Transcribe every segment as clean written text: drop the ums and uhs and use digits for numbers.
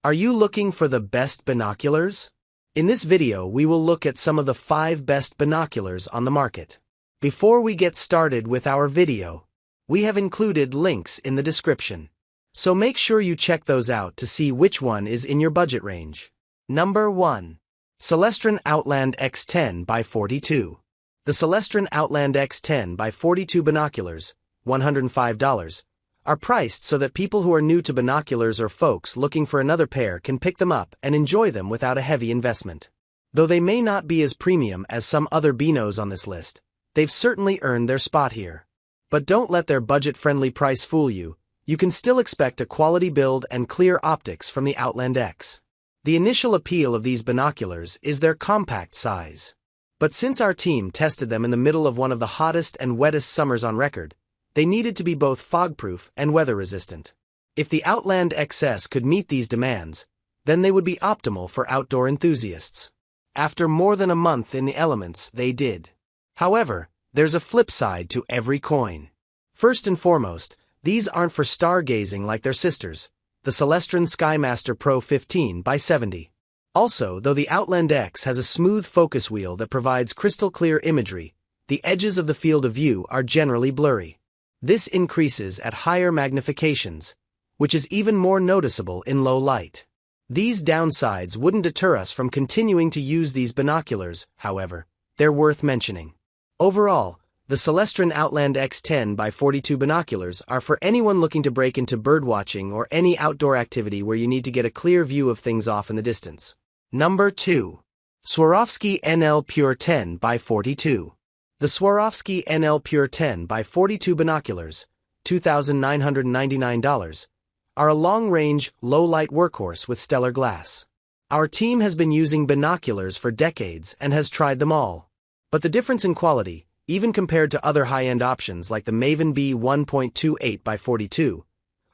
Are you looking for the best binoculars? In this video, we will look at some of the 5 best binoculars on the market. Before we get started with our video, we have included links in the description. So make sure you check those out to see which one is in your budget range. Number 1. Celestron Outland X 10x42. The Celestron Outland X 10x42 binoculars, $105, are priced so that people who are new to binoculars or folks looking for another pair can pick them up and enjoy them without a heavy investment. Though they may not be as premium as some other binos on this list, they've certainly earned their spot here. But don't let their budget-friendly price fool you. You can still expect a quality build and clear optics from the Outland X. The initial appeal of these binoculars is their compact size. But since our team tested them in the middle of one of the hottest and wettest summers on record, they needed to be both fog-proof and weather-resistant. If the Outland XS could meet these demands, then they would be optimal for outdoor enthusiasts. After more than a month in the elements, they did. However, there's a flip side to every coin. First and foremost, these aren't for stargazing like their sisters, the Celestron Skymaster Pro 15x70. Also, though the Outland X has a smooth focus wheel that provides crystal-clear imagery, the edges of the field of view are generally blurry. This increases at higher magnifications, which is even more noticeable in low light. These downsides wouldn't deter us from continuing to use these binoculars, however. They're worth mentioning. Overall, the Celestron Outland X 10x42 binoculars are for anyone looking to break into birdwatching or any outdoor activity where you need to get a clear view of things off in the distance. Number 2. Swarovski NL Pure 10x42. The Swarovski NL Pure 10x42 binoculars, $2,999, are a long-range, low-light workhorse with stellar glass. Our team has been using binoculars for decades and has tried them all. But the difference in quality, even compared to other high-end options like the Maven B 1.28x42,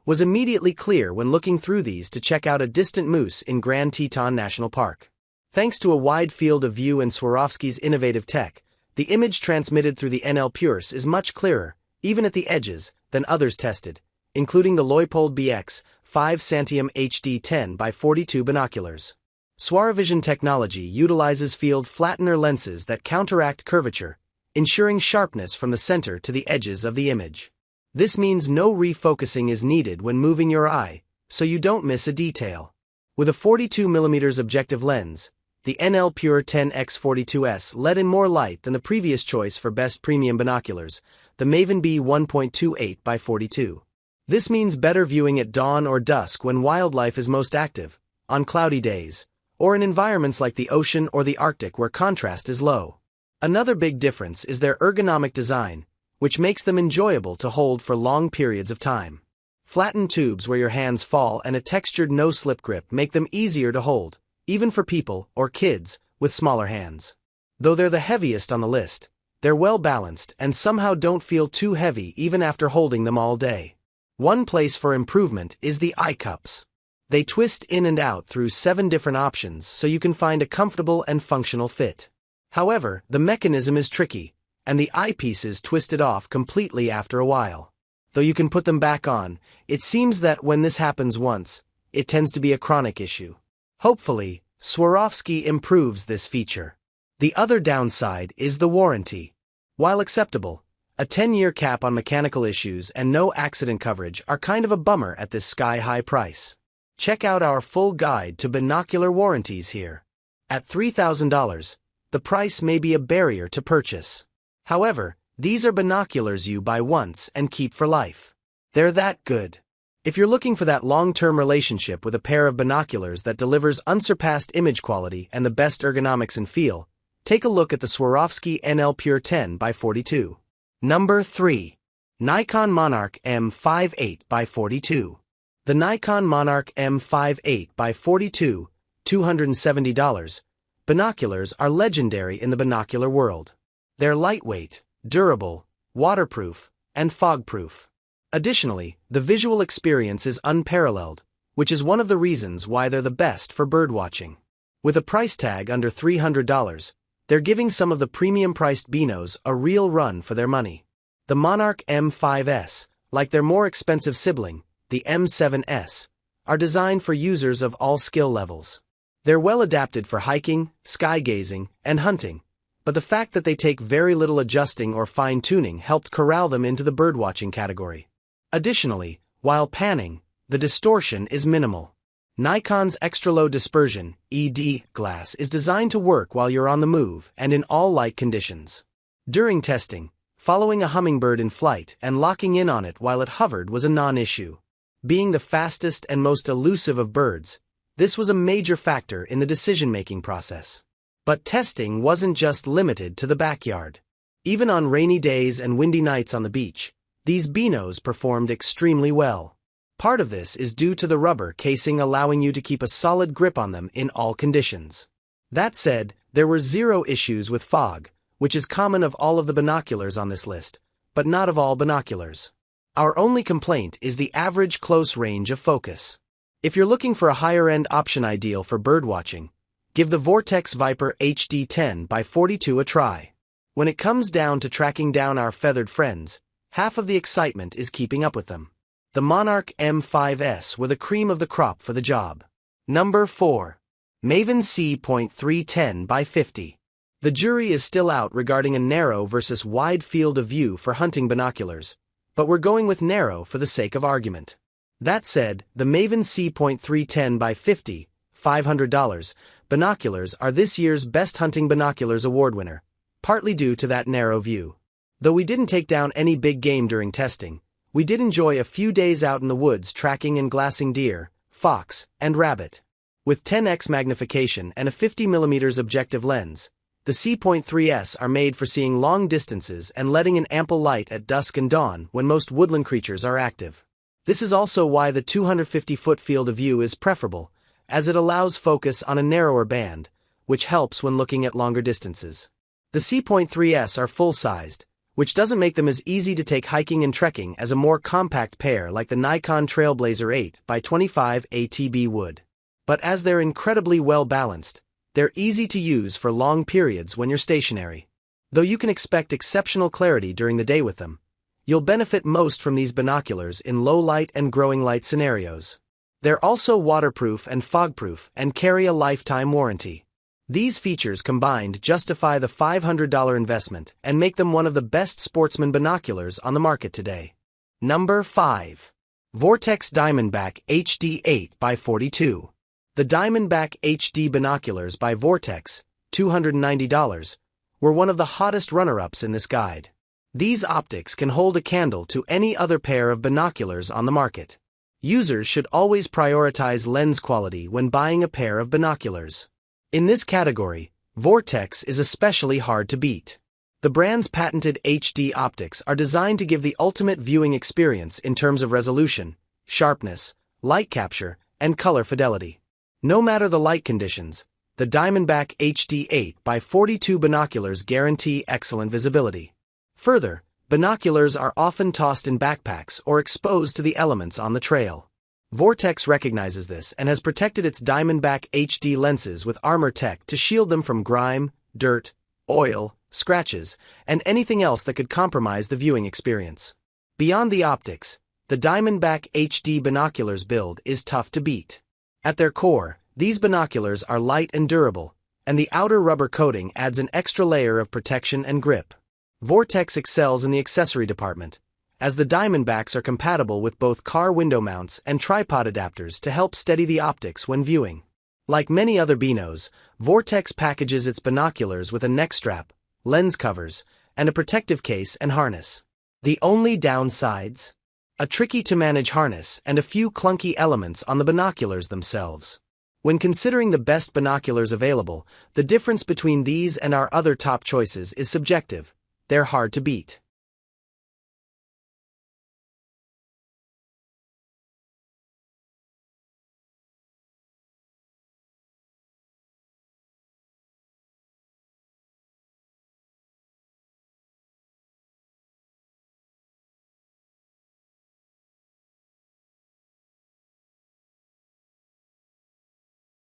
was immediately clear when looking through these to check out a distant moose in Grand Teton National Park. Thanks to a wide field of view and Swarovski's innovative tech, the image transmitted through the NL Pures is much clearer, even at the edges, than others tested, including the Leupold BX 5 Centium HD 10x42 binoculars. Swarovision technology utilizes field flattener lenses that counteract curvature, ensuring sharpness from the center to the edges of the image. This means no refocusing is needed when moving your eye, so you don't miss a detail. With a 42mm objective lens, the NL Pure 10x42s let in more light than the previous choice for best premium binoculars, the Maven B 1.28x42. This means better viewing at dawn or dusk when wildlife is most active, on cloudy days, or in environments like the ocean or the Arctic where contrast is low. Another big difference is their ergonomic design, which makes them enjoyable to hold for long periods of time. Flattened tubes where your hands fall and a textured no-slip grip make them easier to hold, even for people or kids with smaller hands. Though they're the heaviest on the list, they're well balanced and somehow don't feel too heavy even after holding them all day. One place for improvement is the eye cups. They twist in and out through 7 different options so you can find a comfortable and functional fit. However, the mechanism is tricky, and the eyepieces twisted off completely after a while. Though you can put them back on, it seems that when this happens once, it tends to be a chronic issue. Hopefully, Swarovski improves this feature. The other downside is the warranty. While acceptable, a 10-year cap on mechanical issues and no accident coverage are kind of a bummer at this sky-high price. Check out our full guide to binocular warranties here. At $3,000, the price may be a barrier to purchase. However, these are binoculars you buy once and keep for life. They're that good. If you're looking for that long-term relationship with a pair of binoculars that delivers unsurpassed image quality and the best ergonomics and feel, take a look at the Swarovski NL Pure 10x42. Number 3. Nikon Monarch M5 8x42. The Nikon Monarch M5 8x42, $270, binoculars are legendary in the binocular world. They're lightweight, durable, waterproof, and fog-proof. Additionally, the visual experience is unparalleled, which is one of the reasons why they're the best for birdwatching. With a price tag under $300, they're giving some of the premium-priced binos a real run for their money. The Monarch M5S, like their more expensive sibling, the M7S, are designed for users of all skill levels. They're well adapted for hiking, sky gazing, and hunting, but the fact that they take very little adjusting or fine-tuning helped corral them into the birdwatching category. Additionally, while panning, the distortion is minimal. Nikon's extra-low dispersion (ED) glass is designed to work while you're on the move and in all light conditions. During testing, following a hummingbird in flight and locking in on it while it hovered was a non-issue. Being the fastest and most elusive of birds, this was a major factor in the decision-making process. But testing wasn't just limited to the backyard. Even on rainy days and windy nights on the beach, these binos performed extremely well. Part of this is due to the rubber casing allowing you to keep a solid grip on them in all conditions. That said, there were zero issues with fog, which is common of all of the binoculars on this list, but not of all binoculars. Our only complaint is the average close range of focus. If you're looking for a higher-end option ideal for birdwatching, give the Vortex Viper HD 10x42 a try. When it comes down to tracking down our feathered friends, half of the excitement is keeping up with them. The Monarch M5s were the cream of the crop for the job. Number 4. Maven C.3 10x50. The jury is still out regarding a narrow versus wide field of view for hunting binoculars, but we're going with narrow for the sake of argument. That said, the Maven C.3 10x50, $500, binoculars are this year's Best Hunting Binoculars Award winner, partly due to that narrow view. Though we didn't take down any big game during testing, we did enjoy a few days out in the woods tracking and glassing deer, fox, and rabbit. With 10x magnification and a 50mm objective lens, the C.3s are made for seeing long distances and letting in ample light at dusk and dawn when most woodland creatures are active. This is also why the 250-foot field of view is preferable, as it allows focus on a narrower band, which helps when looking at longer distances. The C.3s are full-sized, which doesn't make them as easy to take hiking and trekking as a more compact pair like the Nikon Trailblazer 8x25 ATB would. But as they're incredibly well balanced, they're easy to use for long periods when you're stationary. Though you can expect exceptional clarity during the day with them, you'll benefit most from these binoculars in low light and growing light scenarios. They're also waterproof and fogproof and carry a lifetime warranty. These features combined justify the $500 investment and make them one of the best sportsman binoculars on the market today. Number 5. Vortex Diamondback HD 8x42. The Diamondback HD binoculars by Vortex, $290, were one of the hottest runner-ups in this guide. These optics can hold a candle to any other pair of binoculars on the market. Users should always prioritize lens quality when buying a pair of binoculars. In this category, Vortex is especially hard to beat. The brand's patented HD optics are designed to give the ultimate viewing experience in terms of resolution, sharpness, light capture, and color fidelity. No matter the light conditions, the Diamondback HD 8x42 binoculars guarantee excellent visibility. Further, binoculars are often tossed in backpacks or exposed to the elements on the trail. Vortex recognizes this and has protected its Diamondback HD lenses with armor tech to shield them from grime, dirt, oil, scratches, and anything else that could compromise the viewing experience. Beyond the optics, the Diamondback HD binoculars build is tough to beat. At their core, these binoculars are light and durable, and the outer rubber coating adds an extra layer of protection and grip. Vortex excels in the accessory department, as the Diamondbacks are compatible with both car window mounts and tripod adapters to help steady the optics when viewing. Like many other binos, Vortex packages its binoculars with a neck strap, lens covers, and a protective case and harness. The only downsides? A tricky-to-manage harness and a few clunky elements on the binoculars themselves. When considering the best binoculars available, the difference between these and our other top choices is subjective. They're hard to beat.